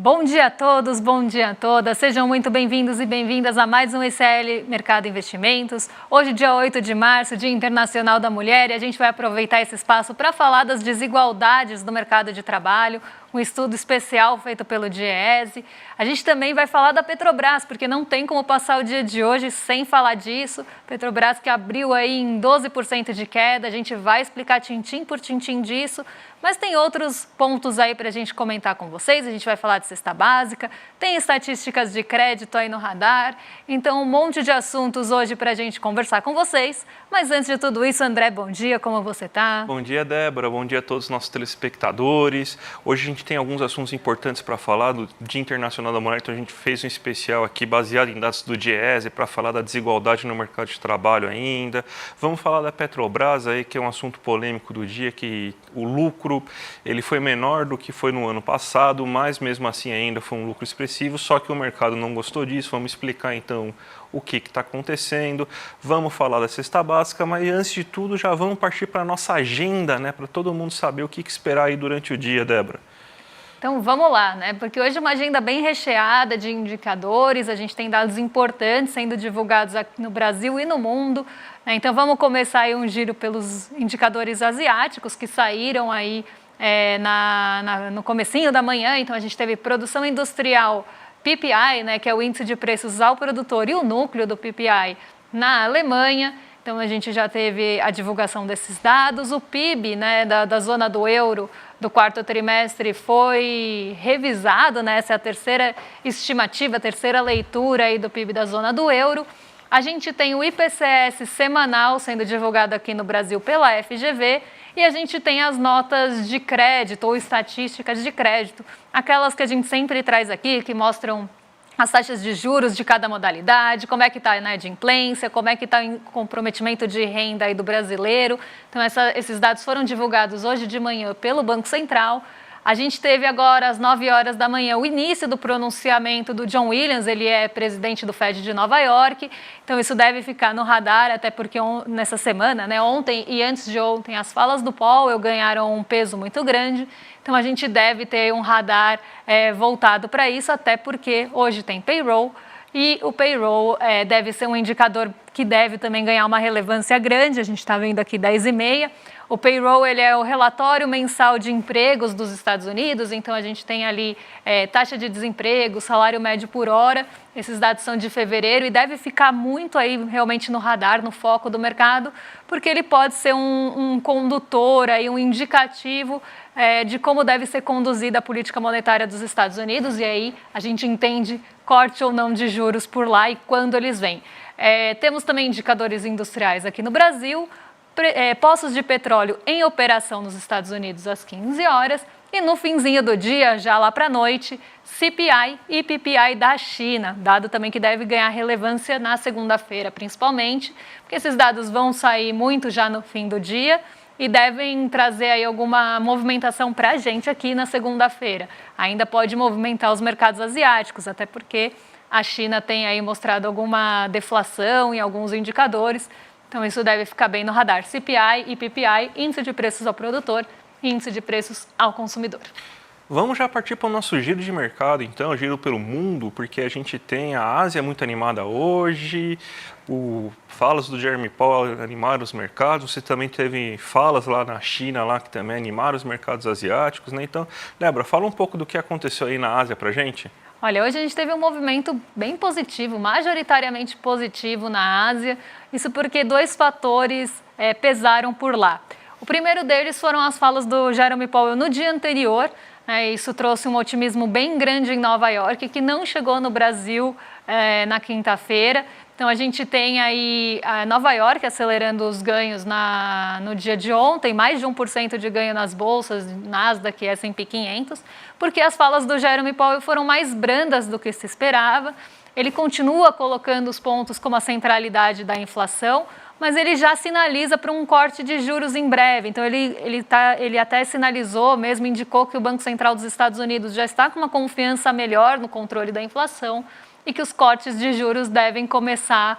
Bom dia a todos, bom dia a todas. Sejam muito bem-vindos e bem-vindas a mais um ECL Mercado Investimentos. Hoje, dia 8 de março, Dia Internacional da Mulher, e a gente vai aproveitar esse espaço para falar das desigualdades do mercado de trabalho, um estudo especial feito pelo DIEESE. A gente também vai falar da Petrobras, porque não tem como passar o dia de hoje sem falar disso. Petrobras que abriu aí em 12% de queda, a gente vai explicar tintim por tintim disso. Mas tem outros pontos aí para a gente comentar com vocês. A gente vai falar de cesta básica, tem estatísticas de crédito aí no radar. Então, um monte de assuntos hoje para a gente conversar com vocês. Mas antes de tudo isso, André, bom dia, como você está? Bom dia, Débora. Bom dia a todos os nossos telespectadores. Hoje a gente tem alguns assuntos importantes para falar do Dia Internacional da Mulher. Então, a gente fez um especial aqui baseado em dados do DIEESE para falar da desigualdade no mercado de trabalho ainda. Vamos falar da Petrobras aí, que é um assunto polêmico do dia, que o lucro ele foi menor do que foi no ano passado, mas mesmo assim ainda foi um lucro expressivo, só que o mercado não gostou disso. Vamos explicar então o que está acontecendo, vamos falar da cesta básica, mas antes de tudo já vamos partir para a nossa agenda, né, para todo mundo saber o que esperar aí durante o dia, Débora. Então vamos lá, né? Porque hoje é uma agenda bem recheada de indicadores, a gente tem dados importantes sendo divulgados aqui no Brasil e no mundo, né? Então vamos começar aí um giro pelos indicadores asiáticos que saíram aí no comecinho da manhã. Então a gente teve produção industrial PPI, né, que é o índice de preços ao produtor, e o núcleo do PPI na Alemanha. Então a gente já teve a divulgação desses dados. O PIB, né, da zona do euro do quarto trimestre foi revisado, né? Essa é a terceira estimativa, a terceira leitura aí do PIB da zona do euro. A gente tem o IPCS semanal sendo divulgado aqui no Brasil pela FGV, e a gente tem as notas de crédito ou estatísticas de crédito, aquelas que a gente sempre traz aqui, que mostram as taxas de juros de cada modalidade, como é que está a inadimplência, como é que está o comprometimento de renda aí do brasileiro. Então, esses dados foram divulgados hoje de manhã pelo Banco Central. A gente teve agora, às 9 horas da manhã, o início do pronunciamento do John Williams, ele é presidente do Fed de Nova York, então isso deve ficar no radar, até porque nessa semana, né, ontem e antes de ontem, as falas do Powell ganharam um peso muito grande, então a gente deve ter um radar voltado para isso, até porque hoje tem payroll, e o payroll deve ser um indicador que deve também ganhar uma relevância grande. A gente está vendo aqui 10h30. O payroll ele é o relatório mensal de empregos dos Estados Unidos, então a gente tem ali taxa de desemprego, salário médio por hora. Esses dados são de fevereiro e deve ficar muito aí realmente no radar, no foco do mercado, porque ele pode ser um condutor, aí, um indicativo de como deve ser conduzida a política monetária dos Estados Unidos, e aí a gente entende corte ou não de juros por lá e quando eles vêm. Temos também indicadores industriais aqui no Brasil, poços de petróleo em operação nos Estados Unidos às 15 horas e no finzinho do dia, já lá para a noite, CPI e PPI da China, dado também que deve ganhar relevância na segunda-feira principalmente, porque esses dados vão sair muito já no fim do dia e devem trazer aí alguma movimentação para a gente aqui na segunda-feira. Ainda pode movimentar os mercados asiáticos, até porque a China tem aí mostrado alguma deflação em alguns indicadores, então isso deve ficar bem no radar. CPI e PPI, índice de preços ao produtor e índice de preços ao consumidor. Vamos já partir para o nosso giro de mercado, então, giro pelo mundo, porque a gente tem a Ásia muito animada hoje, falas do Jeremy Powell animaram os mercados, você também teve falas lá na China, lá, que também animaram os mercados asiáticos, né? Então, Débora, fala um pouco do que aconteceu aí na Ásia para a gente. Olha, hoje a gente teve um movimento bem positivo, majoritariamente positivo na Ásia, isso porque dois fatores pesaram por lá. O primeiro deles foram as falas do Jeremy Powell no dia anterior, né? Isso trouxe um otimismo bem grande em Nova York, que não chegou no Brasil na quinta-feira. Então a gente tem aí a Nova York acelerando os ganhos no dia de ontem, mais de 1% de ganho nas bolsas, Nasdaq e S&P 500, porque as falas do Jeremy Powell foram mais brandas do que se esperava. Ele continua colocando os pontos como a centralidade da inflação, mas ele já sinaliza para um corte de juros em breve. Então ele até sinalizou, mesmo indicou que o Banco Central dos Estados Unidos já está com uma confiança melhor no controle da inflação, e que os cortes de juros devem começar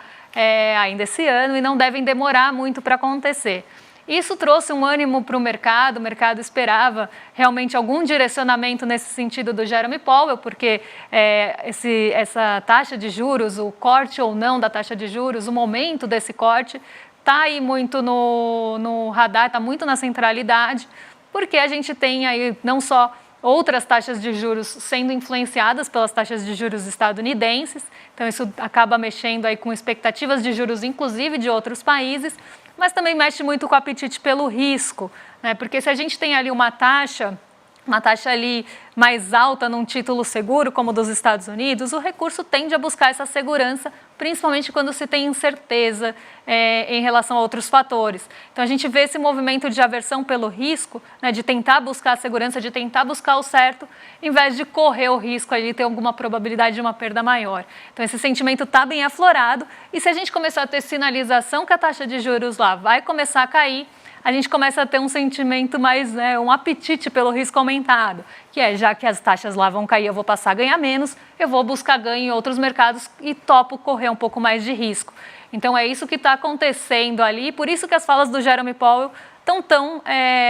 ainda esse ano e não devem demorar muito para acontecer. Isso trouxe um ânimo para o mercado esperava realmente algum direcionamento nesse sentido do Jerome Powell, porque essa taxa de juros, o corte ou não da taxa de juros, o momento desse corte está aí muito no radar, está muito na centralidade, porque a gente tem aí não só outras taxas de juros sendo influenciadas pelas taxas de juros estadunidenses, então isso acaba mexendo aí com expectativas de juros, inclusive de outros países, mas também mexe muito com o apetite pelo risco, né? Porque se a gente tem ali uma taxa ali mais alta num título seguro, como o dos Estados Unidos, o recurso tende a buscar essa segurança, principalmente quando se tem incerteza em relação a outros fatores. Então, a gente vê esse movimento de aversão pelo risco, né, de tentar buscar a segurança, de tentar buscar o certo, em vez de correr o risco ali, ter alguma probabilidade de uma perda maior. Então, esse sentimento está bem aflorado, e se a gente começar a ter sinalização que a taxa de juros lá vai começar a cair, a gente começa a ter um sentimento mais, um apetite pelo risco aumentado, que já que as taxas lá vão cair, eu vou passar a ganhar menos, eu vou buscar ganho em outros mercados e topo correr um pouco mais de risco. Então, é isso que está acontecendo ali, por isso que as falas do Jerome Powell estão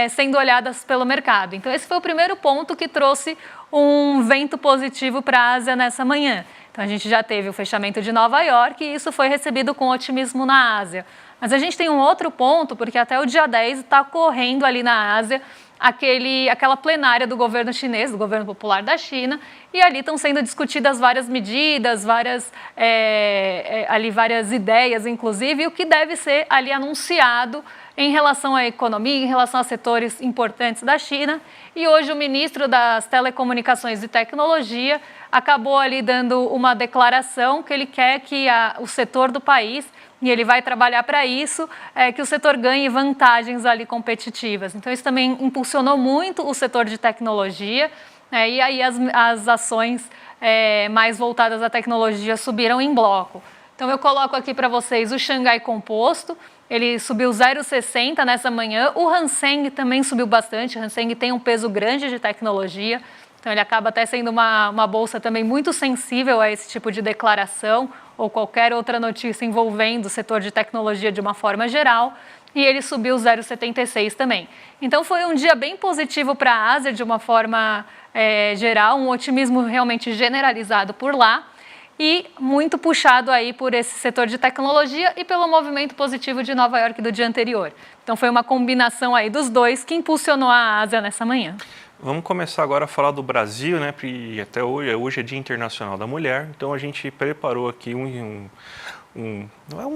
sendo olhadas pelo mercado. Então, esse foi o primeiro ponto que trouxe um vento positivo para a Ásia nessa manhã. Então, a gente já teve o fechamento de Nova York e isso foi recebido com otimismo na Ásia. Mas a gente tem um outro ponto, porque até o dia 10 está correndo ali na Ásia aquela plenária do governo chinês, do governo popular da China, e ali estão sendo discutidas várias medidas, várias ideias, inclusive, e o que deve ser ali anunciado em relação à economia, em relação a setores importantes da China. E hoje o ministro das Telecomunicações e Tecnologia acabou ali dando uma declaração que ele quer que o setor do país, e ele vai trabalhar para isso, que o setor ganhe vantagens ali competitivas. Então, isso também impulsionou muito o setor de tecnologia, e aí as ações mais voltadas à tecnologia subiram em bloco. Então, eu coloco aqui para vocês o Xangai Composto, ele subiu 0,60 nessa manhã, o Hang Seng também subiu bastante, o Hang Seng tem um peso grande de tecnologia, então ele acaba até sendo uma bolsa também muito sensível a esse tipo de declaração ou qualquer outra notícia envolvendo o setor de tecnologia de uma forma geral, e ele subiu 0,76 também. Então foi um dia bem positivo para a Ásia de uma forma geral, um otimismo realmente generalizado por lá, e muito puxado aí por esse setor de tecnologia e pelo movimento positivo de Nova York do dia anterior. Então foi uma combinação aí dos dois que impulsionou a Ásia nessa manhã. Vamos começar agora a falar do Brasil, né? Porque até hoje é Dia Internacional da Mulher, então a gente preparou aqui um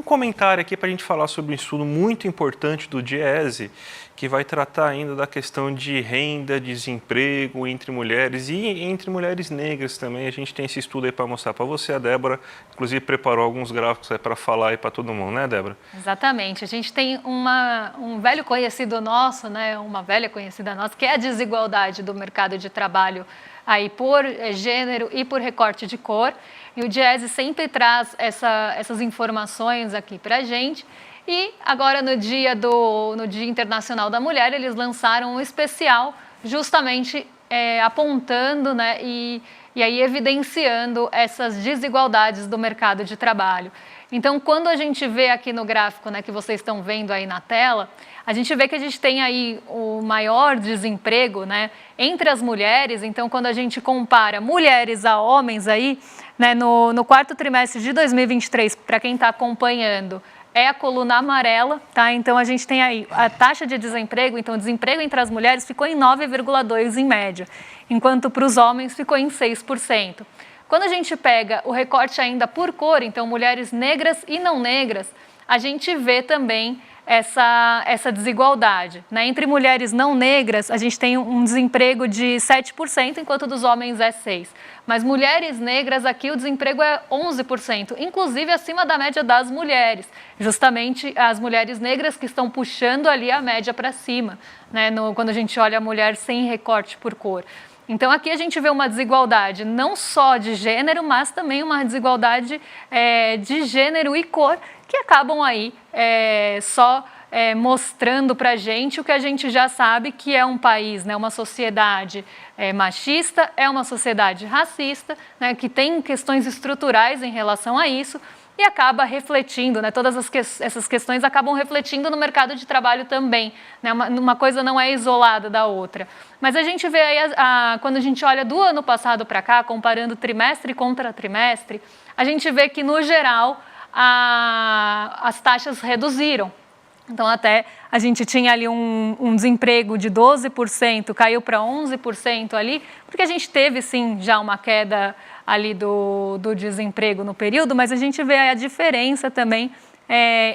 comentário aqui para a gente falar sobre um estudo muito importante do DIEESE, que vai tratar ainda da questão de renda, desemprego entre mulheres e entre mulheres negras também. A gente tem esse estudo aí para mostrar para você. A Débora, inclusive, preparou alguns gráficos aí para falar aí para todo mundo, né, Débora? Exatamente. A gente tem um velho conhecido nosso, né, uma velha conhecida nossa, que é a desigualdade do mercado de trabalho aí por gênero e por recorte de cor. E o DIEESE sempre traz essas informações aqui para a gente. E agora, no Dia Internacional da Mulher, eles lançaram um especial justamente apontando, né, e aí evidenciando essas desigualdades do mercado de trabalho. Então, quando a gente vê aqui no gráfico, né, que vocês estão vendo aí na tela, a gente vê que a gente tem aí o maior desemprego, né, entre as mulheres. Então, quando a gente compara mulheres a homens aí, né, no quarto trimestre de 2023, para quem está acompanhando, é a coluna amarela, tá? Então, a gente tem aí a taxa de desemprego, então o desemprego entre as mulheres ficou em 9,2% em média, enquanto para os homens ficou em 6%. Quando a gente pega o recorte ainda por cor, então mulheres negras e não negras, a gente vê também essa desigualdade, né? Entre mulheres não negras, a gente tem um desemprego de 7%, enquanto dos homens é 6%. Mas mulheres negras, aqui o desemprego é 11%, inclusive acima da média das mulheres. Justamente as mulheres negras que estão puxando ali a média para cima, né? Quando a gente olha a mulher sem recorte por cor. Então, aqui a gente vê uma desigualdade não só de gênero, mas também uma desigualdade de gênero e cor, que acabam aí mostrando para a gente o que a gente já sabe, que é um país, né, uma sociedade machista, é uma sociedade racista, né, que tem questões estruturais em relação a isso, e acaba refletindo, né? Todas essas questões acabam refletindo no mercado de trabalho também, né? Uma coisa não é isolada da outra. Mas a gente vê aí, quando a gente olha do ano passado para cá, comparando trimestre contra trimestre, a gente vê que, no geral, as taxas reduziram. Então, até a gente tinha ali um desemprego de 12%, caiu para 11% ali, porque a gente teve, sim, já uma queda ali do desemprego no período, mas a gente vê a diferença também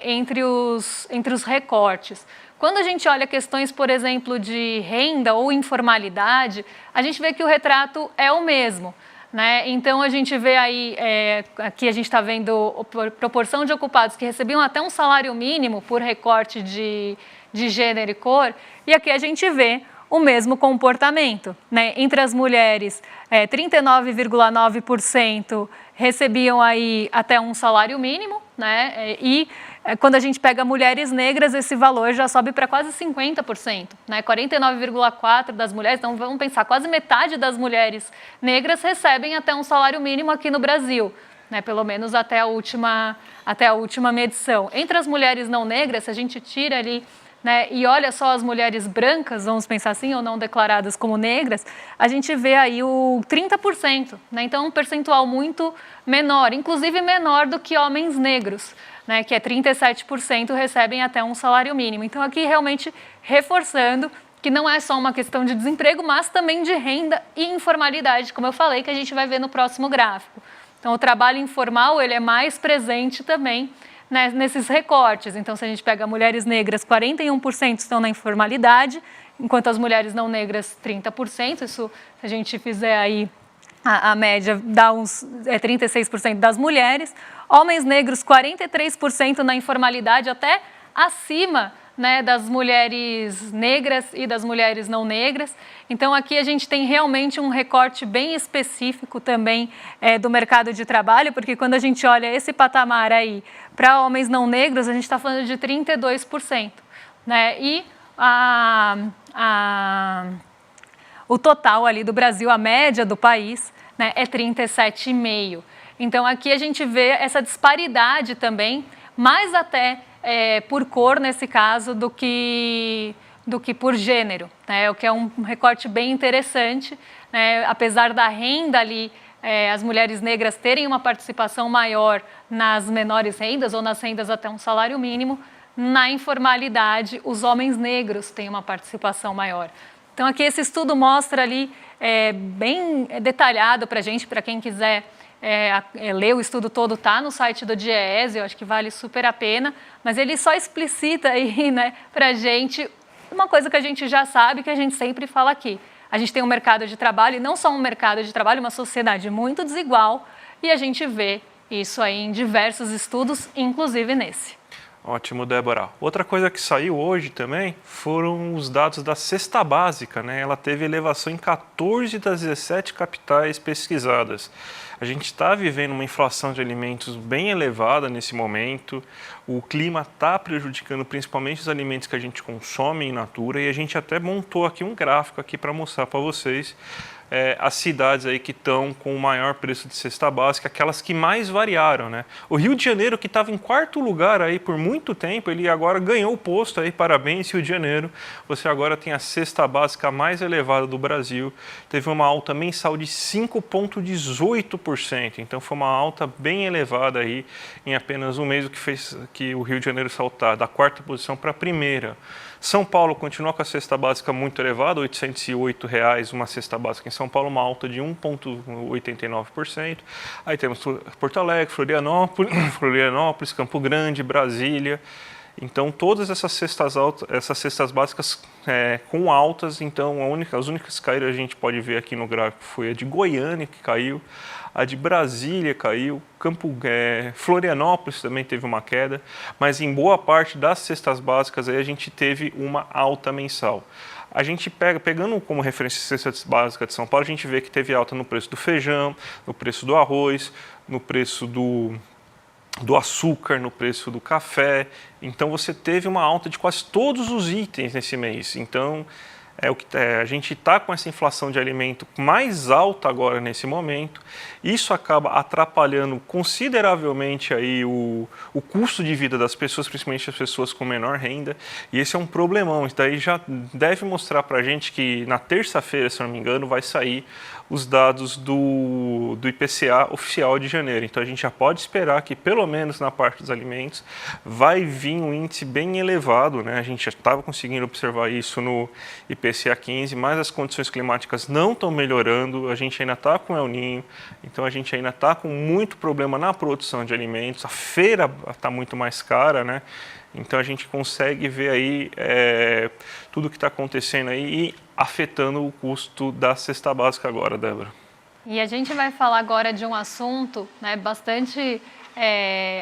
entre os recortes. Quando a gente olha questões, por exemplo, de renda ou informalidade, a gente vê que o retrato é o mesmo. Né? Então, a gente vê aí, aqui a gente está vendo a proporção de ocupados que recebiam até um salário mínimo por recorte de gênero e cor, e aqui a gente vê o mesmo comportamento. Né? Entre as mulheres, 39,9% recebiam aí até um salário mínimo, né? E quando a gente pega mulheres negras, esse valor já sobe para quase 50%, né? 49,4% das mulheres, então vamos pensar, quase metade das mulheres negras recebem até um salário mínimo aqui no Brasil, né? Pelo menos até a última medição. Entre as mulheres não negras, se a gente tira ali, né, e olha só as mulheres brancas, vamos pensar assim, ou não declaradas como negras, a gente vê aí o 30%, né? Então um percentual muito menor, inclusive menor do que homens negros, né, que é 37% recebem até um salário mínimo. Então aqui realmente reforçando que não é só uma questão de desemprego, mas também de renda e informalidade, como eu falei, que a gente vai ver no próximo gráfico. Então o trabalho informal ele é mais presente também, né, nesses recortes. Então, se a gente pega mulheres negras, 41% estão na informalidade, enquanto as mulheres não negras, 30%. Isso, se a gente fizer aí a média, dá uns 36% das mulheres. Homens negros, 43% na informalidade, até acima, né, das mulheres negras e das mulheres não negras. Então, aqui a gente tem realmente um recorte bem específico também do mercado de trabalho, porque quando a gente olha esse patamar aí para homens não negros, a gente está falando de 32%. Né? E o total ali do Brasil, a média do país, né, é 37,5%. Então, aqui a gente vê essa disparidade também, mais até por cor, nesse caso, do que por gênero, né? O que é um recorte bem interessante, né? Apesar da renda ali, as mulheres negras terem uma participação maior nas menores rendas ou nas rendas até um salário mínimo, na informalidade, os homens negros têm uma participação maior. Então, aqui esse estudo mostra ali, bem detalhado para a gente, para quem quiser ler o estudo todo, está no site do DIEESE, eu acho que vale super a pena, mas ele só explicita aí, né, para a gente uma coisa que a gente já sabe, que a gente sempre fala aqui. A gente tem um mercado de trabalho, e não só um mercado de trabalho, uma sociedade muito desigual, e a gente vê isso aí em diversos estudos, inclusive nesse. Ótimo, Débora. Outra coisa que saiu hoje também foram os dados da cesta básica, né? Ela teve elevação em 14 das 17 capitais pesquisadas. A gente está vivendo uma inflação de alimentos bem elevada nesse momento. O clima está prejudicando principalmente os alimentos que a gente consome in natura, e a gente até montou aqui um gráfico aqui para mostrar para vocês as cidades aí que estão com o maior preço de cesta básica, aquelas que mais variaram, né? O Rio de Janeiro, que estava em quarto lugar aí por muito tempo, ele agora ganhou o posto aí, parabéns Rio de Janeiro, você agora tem a cesta básica mais elevada do Brasil, teve uma alta mensal de 5,18%, então foi uma alta bem elevada aí em apenas um mês, o que fez que o Rio de Janeiro saltar da quarta posição para a primeira. São Paulo continua com a cesta básica muito elevada, R$ 808 uma cesta básica em São Paulo, uma alta de 1,89%. Aí temos Porto Alegre, Florianópolis, Campo Grande, Brasília. Então, todas essas cestas básicas com altas, então as únicas que caíram, a gente pode ver aqui no gráfico, foi a de Goiânia, que caiu, a de Brasília caiu, Florianópolis também teve uma queda, mas em boa parte das cestas básicas aí a gente teve uma alta mensal. A gente pegando como referência a cestas básicas de São Paulo, a gente vê que teve alta no preço do feijão, no preço do arroz, no preço do açúcar, no preço do café. Então você teve uma alta de quase todos os itens nesse mês. Então A gente está com essa inflação de alimento mais alta agora nesse momento. Isso acaba atrapalhando consideravelmente aí o custo de vida das pessoas, principalmente as pessoas com menor renda. E esse é um problemão. Isso daí já deve mostrar para a gente que na terça-feira, se não me engano, vai sair os dados do IPCA oficial de janeiro. Então a gente já pode esperar que, pelo menos na parte dos alimentos, vai vir um índice bem elevado, né? A gente já estava conseguindo observar isso no IPCA 15, mas as condições climáticas não estão melhorando, a gente ainda está com El Niño, então a gente ainda está com muito problema na produção de alimentos, a feira está muito mais cara, né? Então a gente consegue ver aí tudo o que está acontecendo aí e afetando o custo da cesta básica agora, Débora. E a gente vai falar agora de um assunto, né, bastante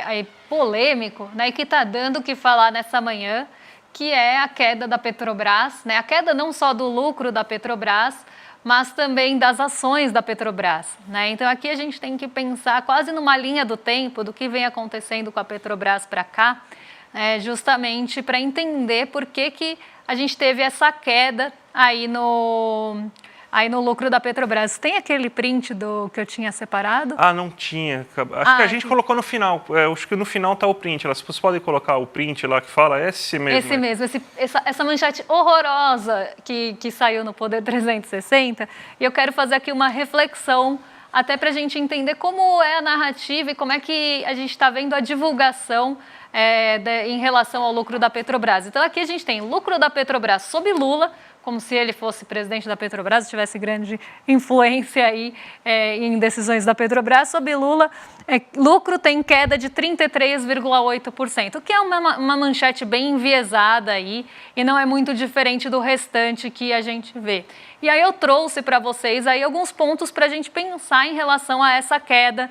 aí polêmico, né, e que está dando o que falar nessa manhã, que é a queda da Petrobras, né, a queda não só do lucro da Petrobras, mas também das ações da Petrobras, né? Então aqui a gente tem que pensar quase numa linha do tempo do que vem acontecendo com a Petrobras para cá, justamente para entender por que a gente teve essa queda aí no lucro da Petrobras. Tem aquele print que eu tinha separado? Ah, não tinha. Acho que a gente colocou no final. Acho que no final está o print. Vocês podem colocar o print lá que fala esse mesmo. Esse mesmo. Essa manchete horrorosa que saiu no Poder 360. E eu quero fazer aqui uma reflexão até para a gente entender como é a narrativa e como é que a gente está vendo a divulgação em relação ao lucro da Petrobras. Então aqui a gente tem lucro da Petrobras sob Lula, como se ele fosse presidente da Petrobras, tivesse grande influência aí em decisões da Petrobras. Sob Lula, lucro tem queda de 33,8%, o que é uma manchete bem enviesada aí e não é muito diferente do restante que a gente vê. E aí eu trouxe para vocês aí alguns pontos para a gente pensar em relação a essa queda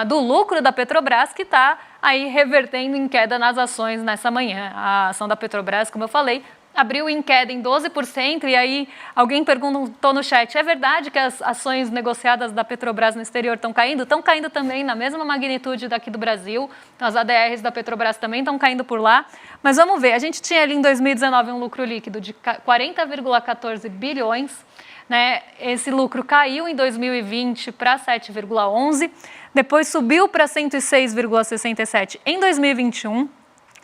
do lucro da Petrobras, que está aí revertendo em queda nas ações nessa manhã. A ação da Petrobras, como eu falei, abriu em queda em 12%, e aí alguém perguntou no chat, é verdade que as ações negociadas da Petrobras no exterior estão caindo? Estão caindo também na mesma magnitude daqui do Brasil, então as ADRs da Petrobras também estão caindo por lá, mas vamos ver, a gente tinha ali em 2019 um lucro líquido de 40,14 bilhões, né? Esse lucro caiu em 2020 para 7,11, depois subiu para 106,67 em 2021,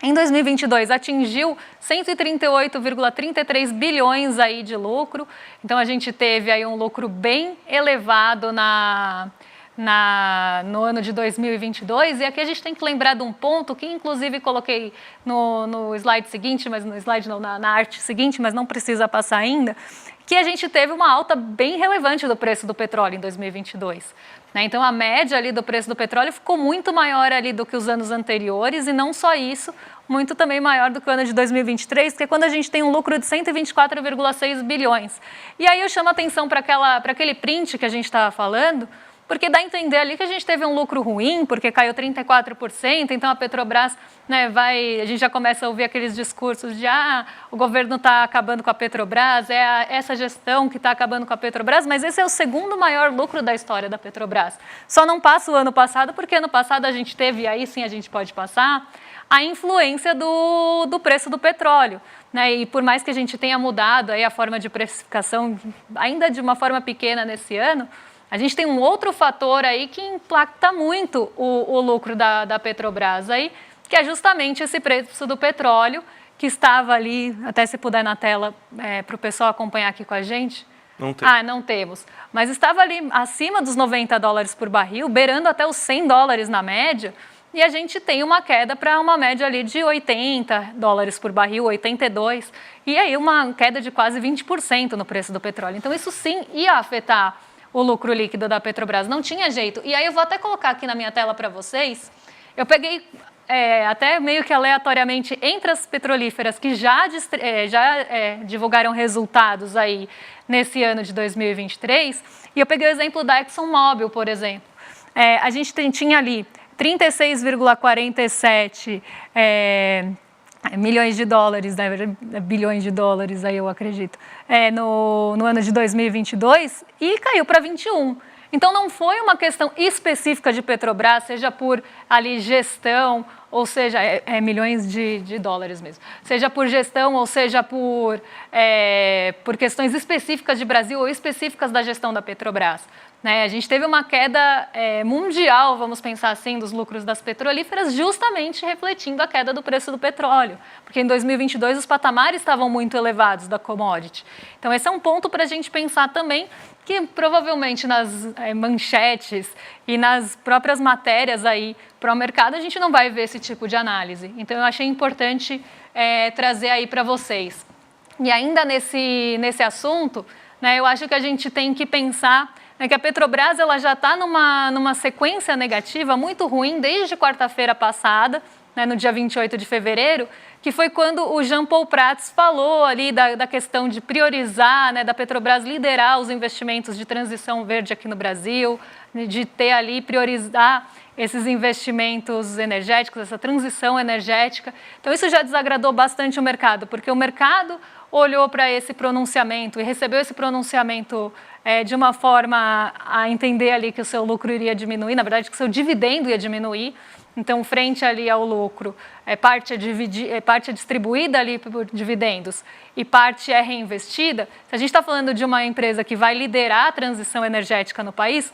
em 2022 atingiu 138,33 bilhões aí de lucro, então a gente teve aí um lucro bem elevado no ano de 2022, e aqui a gente tem que lembrar de um ponto que inclusive coloquei no slide seguinte, mas no slide não, na arte seguinte, mas não precisa passar ainda, que a gente teve uma alta bem relevante do preço do petróleo em 2022. Né? Então, a média ali do preço do petróleo ficou muito maior ali do que os anos anteriores, e não só isso, muito também maior do que o ano de 2023, que é quando a gente tem um lucro de 124,6 bilhões. E aí eu chamo a atenção para aquele print que a gente estava falando, porque dá a entender ali que a gente teve um lucro ruim, porque caiu 34%, então a Petrobras, né, a gente já começa a ouvir aqueles discursos de o governo está acabando com a Petrobras, essa gestão que está acabando com a Petrobras, mas esse é o segundo maior lucro da história da Petrobras. Só não passa o ano passado, porque ano passado a gente teve, aí sim a gente pode passar, a influência do preço do petróleo. Né? E por mais que a gente tenha mudado aí a forma de precificação, ainda de uma forma pequena nesse ano, a gente tem um outro fator aí que impacta muito o lucro da Petrobras, aí, que é justamente esse preço do petróleo, que estava ali, até se puder na tela, para o pessoal acompanhar aqui com a gente. Não tem. Não temos. Mas estava ali acima dos $90 por barril, beirando até os $100 na média, e a gente tem uma queda para uma média ali de $80 por barril, 82, e aí uma queda de quase 20% no preço do petróleo. Então isso sim ia afetar o lucro líquido da Petrobras, não tinha jeito. E aí eu vou até colocar aqui na minha tela para vocês, eu peguei até meio que aleatoriamente entre as petrolíferas que já divulgaram resultados aí nesse ano de 2023, e eu peguei o exemplo da ExxonMobil, por exemplo. A gente tinha ali 36,47 milhões de dólares, né, bilhões de dólares, aí eu acredito, no ano de 2022, e caiu para 21. Então não foi uma questão específica de Petrobras, seja por ali gestão, ou seja, milhões de dólares mesmo, seja por gestão ou seja por questões específicas de Brasil ou específicas da gestão da Petrobras. A gente teve uma queda mundial, vamos pensar assim, dos lucros das petrolíferas, justamente refletindo a queda do preço do petróleo, porque em 2022 os patamares estavam muito elevados da commodity. Então esse é um ponto para a gente pensar também, que provavelmente nas manchetes e nas próprias matérias aí para o mercado a gente não vai ver esse tipo de análise. Então eu achei importante trazer aí para vocês. E ainda nesse assunto, eu acho que a gente tem que pensar que a Petrobras ela já está numa sequência negativa muito ruim desde quarta-feira passada, no dia 28 de fevereiro, que foi quando o Jean Paul Prats falou ali da questão de priorizar, da Petrobras liderar os investimentos de transição verde aqui no Brasil, de ter ali, priorizar esses investimentos energéticos, essa transição energética. Então isso já desagradou bastante o mercado, porque o mercado olhou para esse pronunciamento e recebeu esse pronunciamento de uma forma a entender ali que o seu lucro iria diminuir, na verdade que o seu dividendo ia diminuir. Então, frente ali ao lucro, parte é distribuída ali por dividendos e parte é reinvestida. Se a gente está falando de uma empresa que vai liderar a transição energética no país,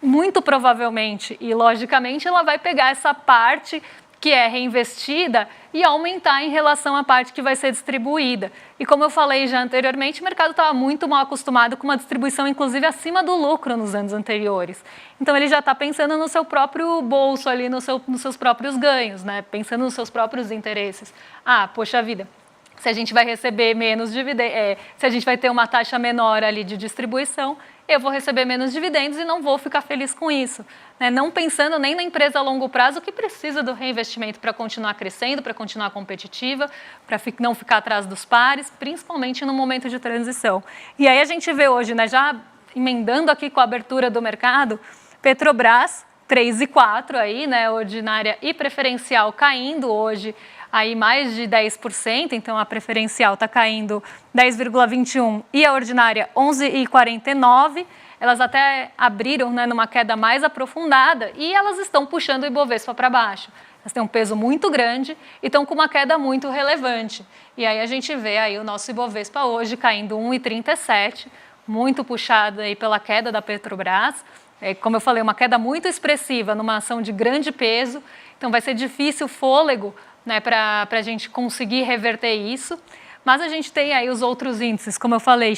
muito provavelmente e logicamente ela vai pegar essa parte que é reinvestida e aumentar em relação à parte que vai ser distribuída. E como eu falei já anteriormente, o mercado estava muito mal acostumado com uma distribuição, inclusive, acima do lucro nos anos anteriores. Então, ele já está pensando no seu próprio bolso, ali, nos seus próprios ganhos, pensando nos seus próprios interesses. Poxa vida, se a gente vai receber menos dividendos, se a gente vai ter uma taxa menor ali de distribuição, eu vou receber menos dividendos e não vou ficar feliz com isso. Não pensando nem na empresa a longo prazo que precisa do reinvestimento para continuar crescendo, para continuar competitiva, para não ficar atrás dos pares, principalmente no momento de transição. E aí a gente vê hoje, já emendando aqui com a abertura do mercado, Petrobras 3,4 aí, ordinária e preferencial caindo hoje, aí mais de 10%, então a preferencial está caindo 10,21% e a ordinária 11,49%. Elas até abriram numa queda mais aprofundada e elas estão puxando o Ibovespa para baixo. Elas têm um peso muito grande e estão com uma queda muito relevante. E aí a gente vê aí o nosso Ibovespa hoje caindo 1,37%, muito puxado aí pela queda da Petrobras. Como eu falei, uma queda muito expressiva numa ação de grande peso, então vai ser difícil o fôlego para a gente conseguir reverter isso. Mas a gente tem aí os outros índices, como eu falei,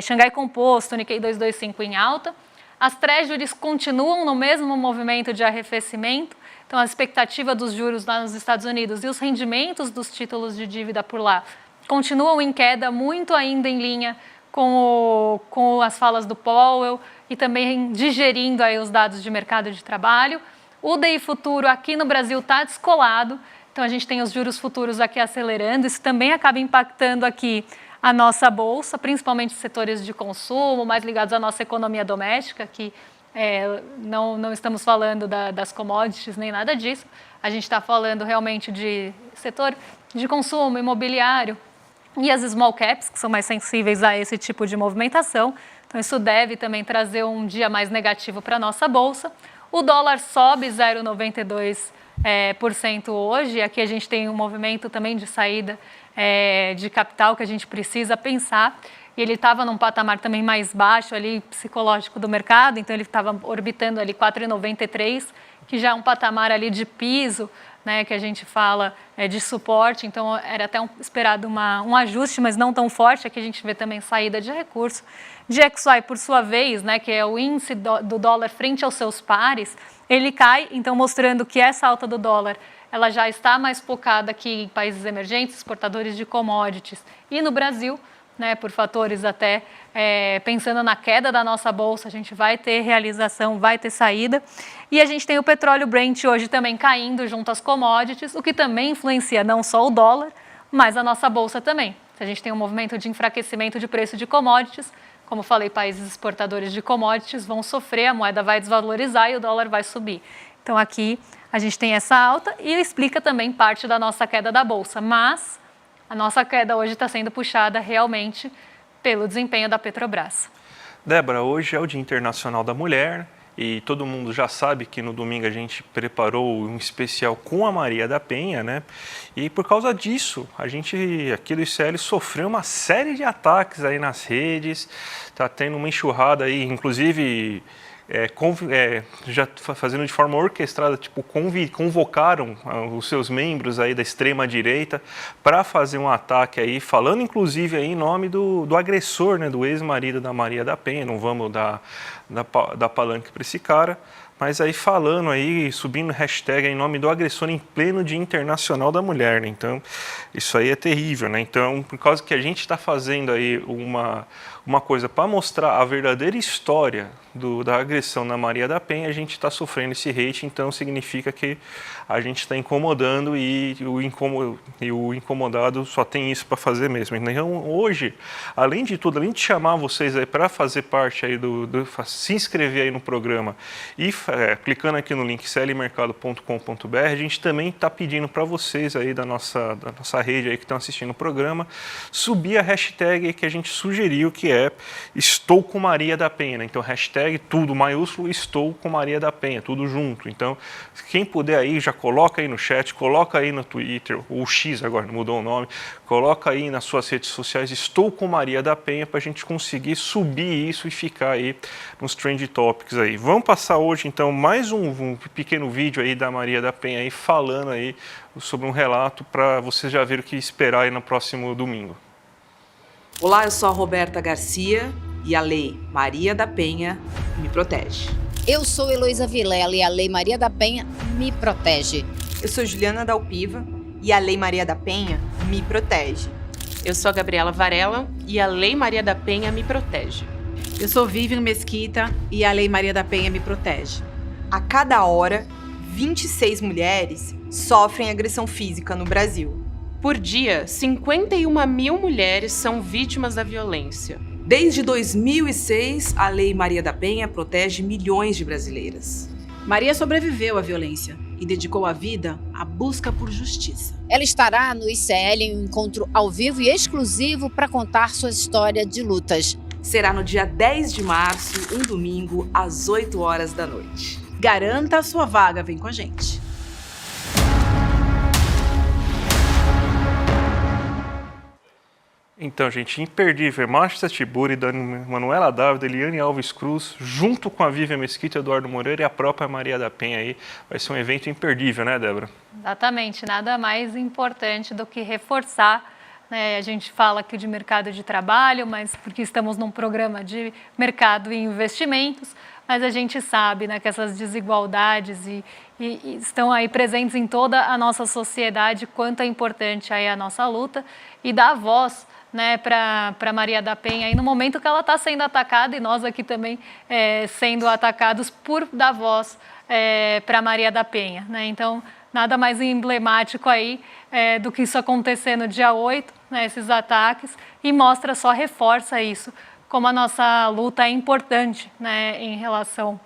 Xangai Composto, Nikkei 225 em alta. As treasuries continuam no mesmo movimento de arrefecimento, então a expectativa dos juros lá nos Estados Unidos e os rendimentos dos títulos de dívida por lá continuam em queda, muito ainda em linha com as falas do Powell e também digerindo aí os dados de mercado de trabalho. O DI futuro aqui no Brasil está descolado, então a gente tem os juros futuros aqui acelerando, isso também acaba impactando aqui a nossa bolsa, principalmente setores de consumo, mais ligados à nossa economia doméstica, que não estamos falando das commodities nem nada disso, a gente está falando realmente de setor de consumo, imobiliário e as small caps, que são mais sensíveis a esse tipo de movimentação, então isso deve também trazer um dia mais negativo para a nossa bolsa. O dólar sobe 0,92% hoje. Aqui a gente tem um movimento também de saída de capital que a gente precisa pensar. E ele estava num patamar também mais baixo ali, psicológico do mercado, então ele estava orbitando ali 4,93, que já é um patamar ali de piso, que a gente fala de suporte, então era até esperado um ajuste, mas não tão forte. Aqui a gente vê também saída de recurso. DXY, por sua vez, que é o índice do dólar frente aos seus pares, ele cai, então mostrando que essa alta do dólar ela já está mais focada aqui em países emergentes, exportadores de commodities, e no Brasil, por fatores até pensando na queda da nossa bolsa, a gente vai ter realização, vai ter saída. E a gente tem o petróleo Brent hoje também caindo junto às commodities, o que também influencia não só o dólar, mas a nossa bolsa também. Se a gente tem um movimento de enfraquecimento de preço de commodities, como falei, países exportadores de commodities vão sofrer, a moeda vai desvalorizar e o dólar vai subir. Então aqui a gente tem essa alta e explica também parte da nossa queda da bolsa, mas a nossa queda hoje está sendo puxada realmente pelo desempenho da Petrobras. Débora, hoje é o Dia Internacional da Mulher e todo mundo já sabe que no domingo a gente preparou um especial com a Maria da Penha, né? E por causa disso, a gente aqui do ICL sofreu uma série de ataques aí nas redes, tá tendo uma enxurrada aí, inclusive já fazendo de forma orquestrada, tipo, convocaram os seus membros aí da extrema direita para fazer um ataque aí, falando inclusive aí em nome do agressor, né, do ex-marido da Maria da Penha. Não vamos dar palanque para esse cara, mas aí falando aí, subindo hashtag em nome do agressor em pleno Dia Internacional da Mulher, né? Então, isso aí é terrível, né? Então, por causa que a gente está fazendo aí uma coisa para mostrar a verdadeira história da agressão na Maria da Penha, a gente está sofrendo esse hate, então significa que a gente está incomodando e o incomodado só tem isso para fazer mesmo. Então, hoje, além de tudo, além de chamar vocês aí para fazer parte aí se inscrever aí no programa e clicando aqui no link clmercado.com.br, a gente também está pedindo para vocês aí da nossa rede aí que estão assistindo o programa, subir a hashtag que a gente sugeriu, que é Estou com Maria da Penha, né? Então, hashtag tudo maiúsculo, Estou com Maria da Penha, tudo junto. Então, quem puder aí, já coloca aí no chat, coloca aí no Twitter, o X agora mudou o nome, coloca aí nas suas redes sociais, Estou com Maria da Penha, para a gente conseguir subir isso e ficar aí nos Trend Topics aí. Vamos passar hoje, então, mais um pequeno vídeo aí da Maria da Penha aí, falando aí sobre um relato para você já ver o que esperar aí no próximo domingo. Olá, eu sou a Roberta Garcia e a Lei Maria da Penha me protege. Eu sou Heloísa Vilela e a Lei Maria da Penha me protege. Eu sou Juliana Dalpiva e a Lei Maria da Penha me protege. Eu sou a Gabriela Varela e a Lei Maria da Penha me protege. Eu sou Vivian Mesquita e a Lei Maria da Penha me protege. A cada hora, 26 mulheres sofrem agressão física no Brasil. Por dia, 51 mil mulheres são vítimas da violência. Desde 2006, a Lei Maria da Penha protege milhões de brasileiras. Maria sobreviveu à violência e dedicou a vida à busca por justiça. Ela estará no ICL em um encontro ao vivo e exclusivo para contar sua história de lutas. Será no dia 10 de março, um domingo, às 8 horas da noite. Garanta a sua vaga, vem com a gente. Então, gente, imperdível. Márcia Tiburi, Manuela Dávila, Eliane Alves Cruz, junto com a Vivian Mesquita, Eduardo Moreira e a própria Maria da Penha aí. Vai ser um evento imperdível, né, Débora? Exatamente. Nada mais importante do que reforçar, né? A gente fala aqui de mercado de trabalho, mas porque estamos num programa de mercado e investimentos, mas a gente sabe, né, que essas desigualdades e estão aí presentes em toda a nossa sociedade, quanto é importante aí a nossa luta e dar voz, né, para Maria da Penha, aí no momento que ela está sendo atacada e nós aqui também sendo atacados por dar voz para Maria da Penha, né? Então, nada mais emblemático aí do que isso acontecer no dia 8, né, esses ataques, e reforça isso, como a nossa luta é importante, né, em relação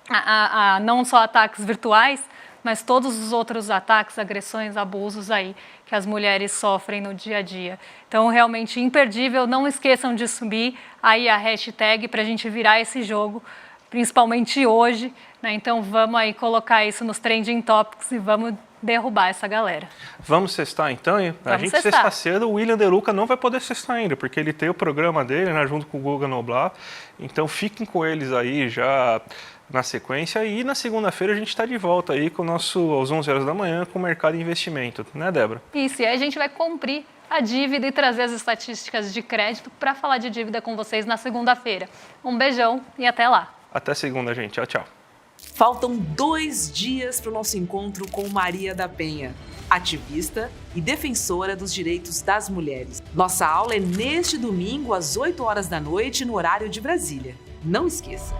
a não só ataques virtuais, mas todos os outros ataques, agressões, abusos aí que as mulheres sofrem no dia a dia. Então, realmente imperdível, não esqueçam de subir aí a hashtag para a gente virar esse jogo, principalmente hoje, né? Então, vamos aí colocar isso nos Trending Topics e vamos derrubar essa galera. Vamos sextar então? A gente sexta cedo, o William De Luca não vai poder sextar ainda, porque ele tem o programa dele, né, junto com o Guga Noblar. Então, fiquem com eles aí já na sequência, e na segunda-feira a gente está de volta aí com o nosso, às 11 horas da manhã, com o Mercado e Investimento, né, Débora? Isso, e aí a gente vai cumprir a dívida e trazer as estatísticas de crédito para falar de dívida com vocês na segunda-feira. Um beijão e até lá. Até segunda, gente. Tchau, tchau. Faltam 2 dias para o nosso encontro com Maria da Penha, ativista e defensora dos direitos das mulheres. Nossa aula é neste domingo, às 8 horas da noite, no horário de Brasília. Não esqueça!